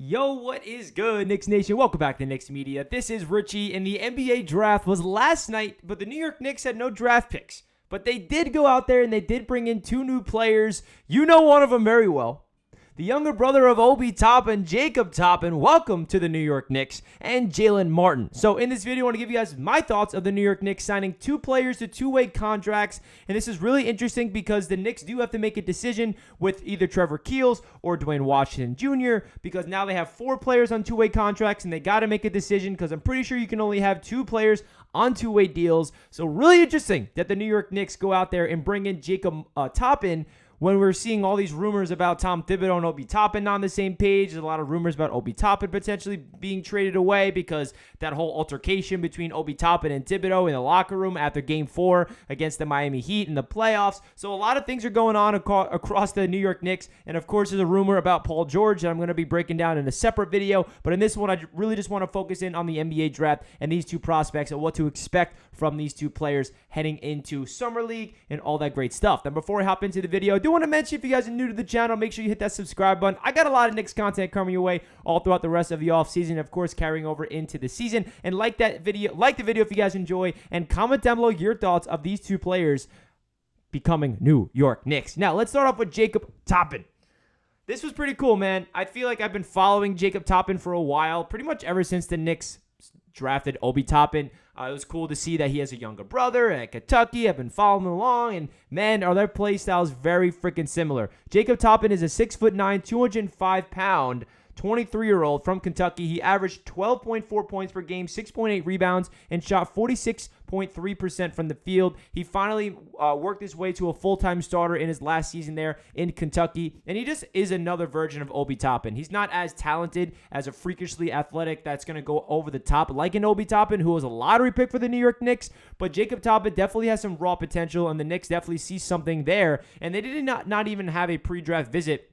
Yo, what is good, Knicks Nation? Welcome back to Knicks Media. This is Richie, and the NBA draft was last night, but the New York Knicks had no draft picks. But they did go out there, and they did bring in two new players. You know one of them very well. The younger brother of Obi Toppin, Jacob Toppin, welcome to the New York Knicks, and Jaylen Martin. So in this video, I want to give you guys my thoughts of the New York Knicks signing two players to two-way contracts. And this is really interesting because the Knicks do have to make a decision with either Trevor Keels or Dwayne Washington Jr. because now they have four players on two-way contracts, and they got to make a decision because I'm pretty sure you can only have two players on two-way deals. So really interesting that the New York Knicks go out there and bring in Jacob Toppin when we're seeing all these rumors about Tom Thibodeau and Obi Toppin on the same page. There's a lot of rumors about Obi Toppin potentially being traded away because that whole altercation between Obi Toppin and Thibodeau in the locker room after Game 4 against the Miami Heat in the playoffs. So a lot of things are going on across the New York Knicks. And of course, there's a rumor about Paul George that I'm going to be breaking down in a separate video. But in this one, I really just want to focus in on the NBA draft and these two prospects and what to expect from these two players heading into Summer League and all that great stuff. Then before I hop into the video, I do want to mention, if you guys are new to the channel, make sure you hit that subscribe button. I got a lot of Knicks content coming your way all throughout the rest of the offseason, of course, carrying over into the season. And like the video if you guys enjoy, and comment down below your thoughts of these two players becoming New York Knicks. Now, let's start off with Jacob Toppin. This was pretty cool, man. I feel like I've been following Jacob Toppin for a while, pretty much ever since the Knicks drafted Obi Toppin. It was cool to see that he has a younger brother at Kentucky. I've been following along, and man, are their play styles very freaking similar. Jacob Toppin is a 6'9", 205-pound, 23-year-old from Kentucky. He averaged 12.4 points per game, 6.8 rebounds, and shot 46.3% from the field. He finally worked his way to a full-time starter in his last season there in Kentucky, and he just is another version of Obi Toppin. He's not as talented as a freakishly athletic that's going to go over the top like an Obi Toppin, who was a lottery pick for the New York Knicks, but Jacob Toppin definitely has some raw potential, and the Knicks definitely see something there, and they did not even have a pre-draft visit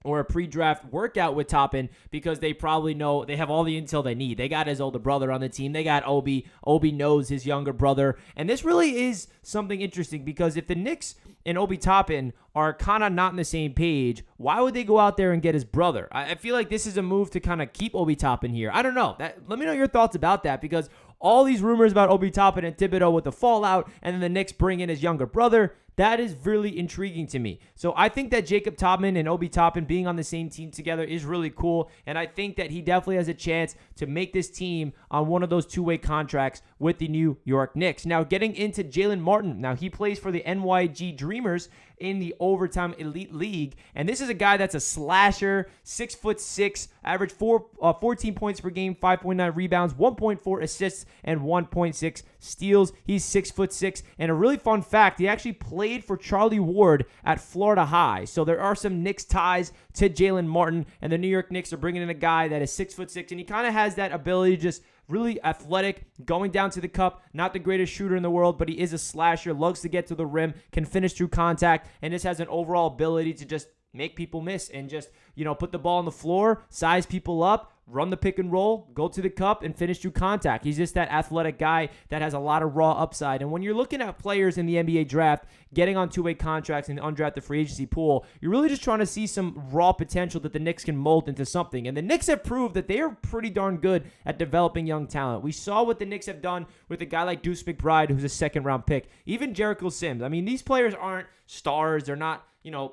or a pre-draft workout with Toppin because they probably know they have all the intel they need. They got his older brother on the team. They got Obi. Obi knows his younger brother. And this really is something interesting because if the Knicks and Obi Toppin are kind of not on the same page, why would they go out there and get his brother? I feel like this is a move to kind of keep Obi Toppin here. I don't know. Let me know your thoughts about that because all these rumors about Obi Toppin and Thibodeau with the fallout and then the Knicks bring in his younger brother, that is really intriguing to me. So I think that Jacob Toppin and Obi Toppin being on the same team together is really cool, and I think that he definitely has a chance to make this team on one of those two-way contracts with the New York Knicks. Now, getting into Jaylen Martin. Now, he plays for the NYG Dreamers in the Overtime Elite League, and this is a guy that's a slasher, 6'6", average 14 points per game, 5.9 rebounds, 1.4 assists, and 1.6 steals. He's 6'6", and a really fun fact, he actually played for Charlie Ward at Florida High. So there are some Knicks ties to Jaylen Martin, and the New York Knicks are bringing in a guy that is 6'6", and he kind of has that ability to just really athletic, going down to the cup, not the greatest shooter in the world, but he is a slasher, loves to get to the rim, can finish through contact, and just has an overall ability to just make people miss and just, put the ball on the floor, size people up, run the pick and roll, go to the cup, and finish through contact. He's just that athletic guy that has a lot of raw upside. And when you're looking at players in the NBA draft, getting on two-way contracts in the undrafted free agency pool, you're really just trying to see some raw potential that the Knicks can mold into something. And the Knicks have proved that they are pretty darn good at developing young talent. We saw what the Knicks have done with a guy like Deuce McBride, who's a second-round pick. Even Jericho Sims. I mean, these players aren't stars. They're not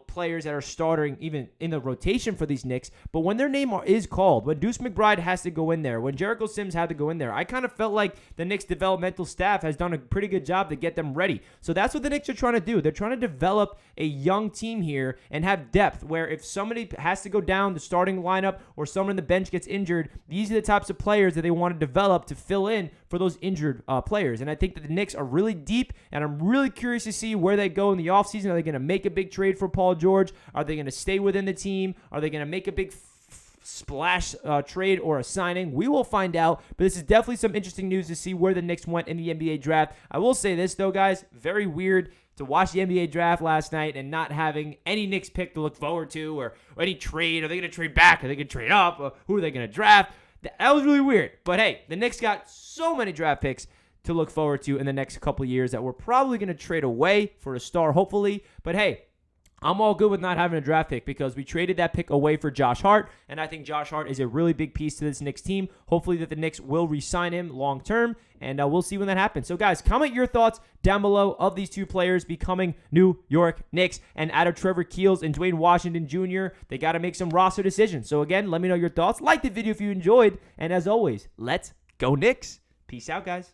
players that are starting even in the rotation for these Knicks, but when their name is called, when Deuce McBride has to go in there, when Jericho Sims had to go in there, I kind of felt like the Knicks developmental staff has done a pretty good job to get them ready. So that's what the Knicks are trying to do. They're trying to develop a young team here and have depth where if somebody has to go down the starting lineup or someone on the bench gets injured, these are the types of players that they want to develop to fill in for those injured players. And I think that the Knicks are really deep, and I'm really curious to see where they go in the offseason. Are they going to make a big trade for Paul George? Are they going to stay within the team? Are they going to make a big splash trade or a signing? We will find out, but this is definitely some interesting news to see where the Knicks went in the NBA draft. I will say this, though, guys, very weird to watch the NBA draft last night and not having any Knicks pick to look forward to or any trade. Are they going to trade back? Are they going to trade up? Or who are they going to draft? That was really weird. But hey, the Knicks got so many draft picks to look forward to in the next couple of years that we're probably going to trade away for a star, hopefully. But hey, I'm all good with not having a draft pick because we traded that pick away for Josh Hart, and I think Josh Hart is a really big piece to this Knicks team. Hopefully that the Knicks will re-sign him long term, and we'll see when that happens. So guys, comment your thoughts down below of these two players becoming New York Knicks. And out of Trevor Keels and Dwayne Washington Jr., they got to make some roster decisions. So again, let me know your thoughts. Like the video if you enjoyed, and as always, let's go Knicks. Peace out, guys.